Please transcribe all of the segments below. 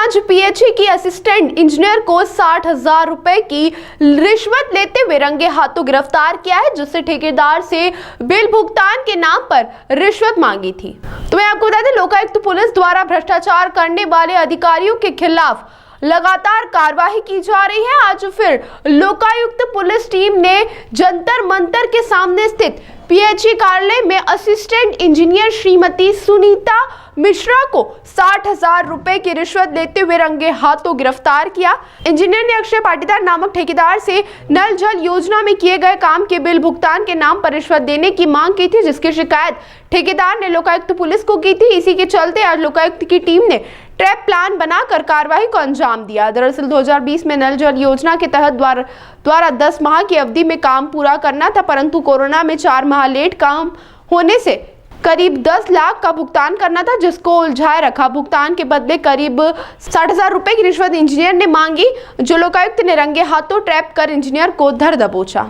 आज पीएचई की assistant engineer को 60,000 रुपए की रिश्वत लेते हुए रंगे हाथों गिरफ्तार किया है, जिससे ठेकेदार से बिल भुगतान के नाम पर रिश्वत मांगी थी। तो मैं आपको बता दें, लोकायुक्त पुलिस द्वारा भ्रष्टाचार करने वाले अधिकारियों के खिलाफ लगातार कार्रवाई की जा रही है। आज फिर लोकायुक्त पुलिस टीम ने जंतर मंतर के सामने स्थित पीएचई कार्यालय में असिस्टेंट इंजीनियर श्रीमती सुनीता मिश्रा को 60,000 रुपए की रिश्वत लेते हुए रंगे हाथों गिरफ्तार किया। इंजीनियर ने अक्षय पाटीदार नामक ठेकेदार से नल जल योजना में किए गए काम के बिल भुगतान के नाम पर रिश्वत देने की मांग की थी, जिसकी शिकायत ठेकेदार ने लोकायुक्त पुलिस को की थी। इसी के चलते आज लोकायुक्त की टीम ने ट्रैप प्लान बनाकर कार्रवाई को अंजाम दिया। दरअसल 2020 में नल जल योजना के तहत द्वारा 10 माह की अवधि में काम पूरा करना था, परंतु कोरोना में 4 माह लेट काम होने से करीब 10 लाख का भुगतान करना था, जिसको उलझाए रखा। भुगतान के बदले करीब 60,000 रुपए की रिश्वत इंजीनियर ने मांगी, जो लोकायुक्त ने रंगे हाथों ट्रैप कर इंजीनियर को धर दबोचा।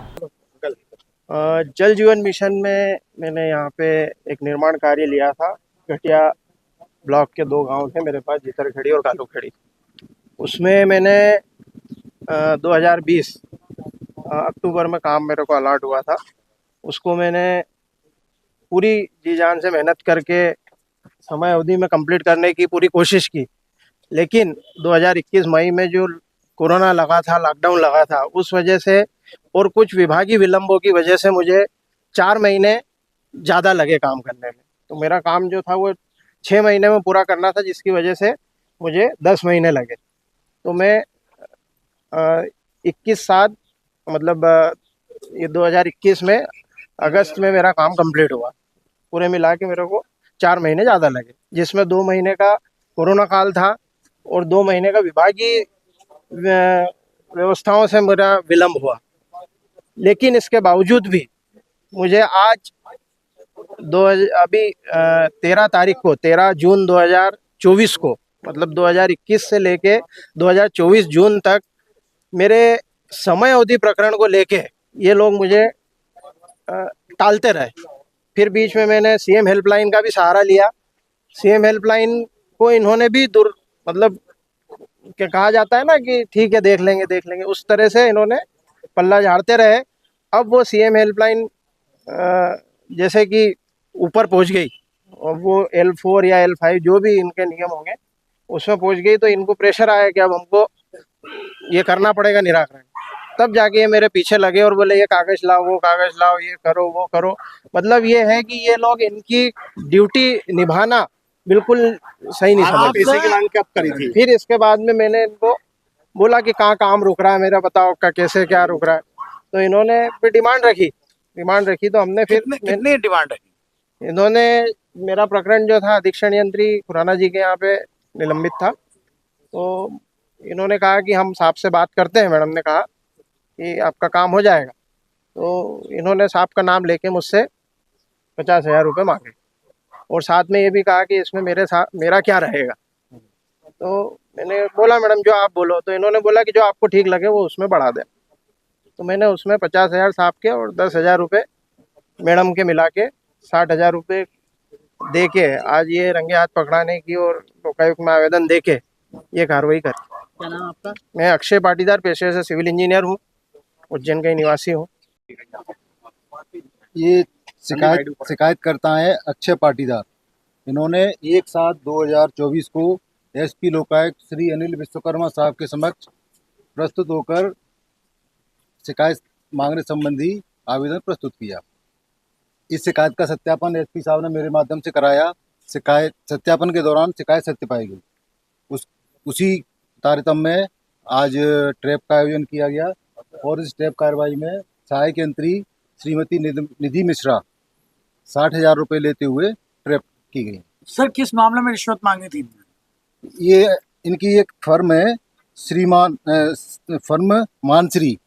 जल जीवन मिशन में मैंने यहाँ पे एक निर्माण कार्य लिया था। घटिया ब्लॉक के 2 गांव थे मेरे पास, जितरखेड़ी और कालूखेड़ी। उसमें मैंने 2020 अक्टूबर में काम मेरे को अलॉट हुआ था। उसको मैंने पूरी जी जान से मेहनत करके समय अवधि में कंप्लीट करने की पूरी कोशिश की, लेकिन 2021 मई में जो कोरोना लगा था, लॉकडाउन लगा था, उस वजह से और कुछ विभागीय विलंबों की वजह से मुझे 4 महीने ज़्यादा लगे काम करने में। तो मेरा काम जो था वो 6 महीने में पूरा करना था, जिसकी वजह से मुझे 10 महीने लगे। तो मैं 21/7 मतलब ये 2021 में अगस्त में मेरा काम कंप्लीट हुआ। पूरे मिला के मेरे को 4 महीने ज़्यादा लगे, जिसमें 2 महीने का कोरोना काल था और 2 महीने का विभागीय व्यवस्थाओं से मेरा विलंब हुआ। लेकिन इसके बावजूद भी मुझे आज 13 जून 2024 को, मतलब 2021 से लेके 2024 जून तक मेरे समय अवधि प्रकरण को लेके ये लोग मुझे टालते रहे। फिर बीच में मैंने सीएम हेल्पलाइन का भी सहारा लिया। सीएम हेल्पलाइन को इन्होंने भी मतलब क्या कहा जाता है ना कि ठीक है देख लेंगे, उस तरह से इन्होंने पल्ला झाड़ते रहे। अब वो सीएम हेल्पलाइन जैसे कि ऊपर पहुंच गई और वो L4 या L5 जो भी इनके नियम होंगे उसमें पहुंच गई, तो इनको प्रेशर आया कि अब हमको ये करना पड़ेगा निराकरण। तब जाके ये मेरे पीछे लगे और बोले ये कागज लाओ, वो कागज लाओ, ये करो, वो करो। मतलब ये है कि ये लोग इनकी ड्यूटी निभाना बिल्कुल सही नहीं समझते। फिर इसके बाद में मैंने इनको बोला कि कहाँ काम रुक रहा है मेरा, बताओ का कैसे क्या रुक रहा है। तो इन्होंने फिर डिमांड रखी तो हमने फिर कितनी डिमांड रखी? इन्होंने मेरा प्रकरण जो था अधीक्षण यंत्री खुराना जी के यहाँ पे निलंबित था। तो इन्होंने कहा कि हम साहब से बात करते हैं। मैडम ने कहा कि आपका काम हो जाएगा। तो इन्होंने साहब का नाम लेके मुझसे 50,000 रुपये मांगे और साथ में ये भी कहा कि इसमें मेरा क्या रहेगा। तो मैंने बोला मैडम जो आप बोलो। तो इन्होंने बोला कि जो आपको ठीक लगे वो उसमें बढ़ा दें। तो मैंने उसमें 50,000 साहब के और 10,000 रुपये मैडम के मिला के 60,000 रुपये दे के आज ये रंगे हाथ पकड़ाने की और लोकायुक्त में आवेदन दे के ये कार्रवाई कर। क्या नाम आपका? मैं अक्षय पाटीदार, पेशे से सिविल इंजीनियर हूँ, उज्जैन का ही निवासी हूँ। ये शिकायतकर्ता है अक्षय पाटीदार। इन्होंने 1/7/2024 को एसपी लोकायुक्त श्री अनिल विश्वकर्मा साहब के समक्ष प्रस्तुत होकर शिकायत मांगने संबंधी आवेदन प्रस्तुत किया। इस शिकायत का सत्यापन एसपी साहब ने मेरे माध्यम से कराया। शिकायत सत्यापन के दौरान शिकायत सत्य पाई गई। उसी तारतम्य में आज ट्रैप का आयोजन किया गया और इस ट्रैप कार्रवाई में सहायक यंत्री श्रीमती निधि मिश्रा 60,000 रुपये लेते हुए ट्रैप की गई। सर, किस मामले में रिश्वत मांगी थी? ये इनकी एक फर्म है, फर्म मानश्री।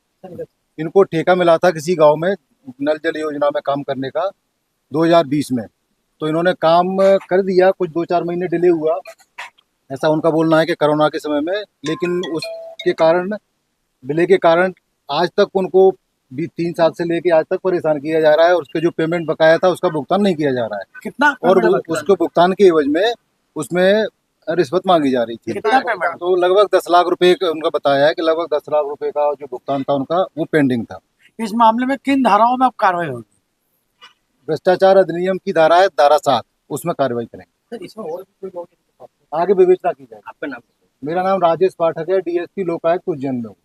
इनको ठेका मिला था किसी गांव में नल जल योजना में काम करने का 2020 में। तो इन्होंने काम कर दिया, कुछ 2-4 महीने डिले हुआ, ऐसा उनका बोलना है कि कोरोना के समय में। लेकिन उसके कारण डिले के कारण आज तक उनको भी 3 साल से लेके आज तक परेशान किया जा रहा है और उसके जो पेमेंट बकाया था उसका भुगतान नहीं किया जा रहा है। कितना? और उसको भुगतान के एवज में उसमें रिश्वत मांगी जा रही थी। कितना पेमेंट? तो लगभग 10 लाख रुपए उनका बताया है कि लगभग 10 लाख रुपए का जो भुगतान था उनका वो पेंडिंग था। इस मामले में किन धाराओं में अब कार्रवाई होगी? भ्रष्टाचार अधिनियम की धारा है धारा 7, उसमें कार्रवाई करेंगे। सर इसमें और भी कोई लोग आगे विवेचना की जाएगी। आपका नाम? मेरा नाम राजेश पाठक है, डीएसपी लोकायुक्त उज्जैन में हूँ।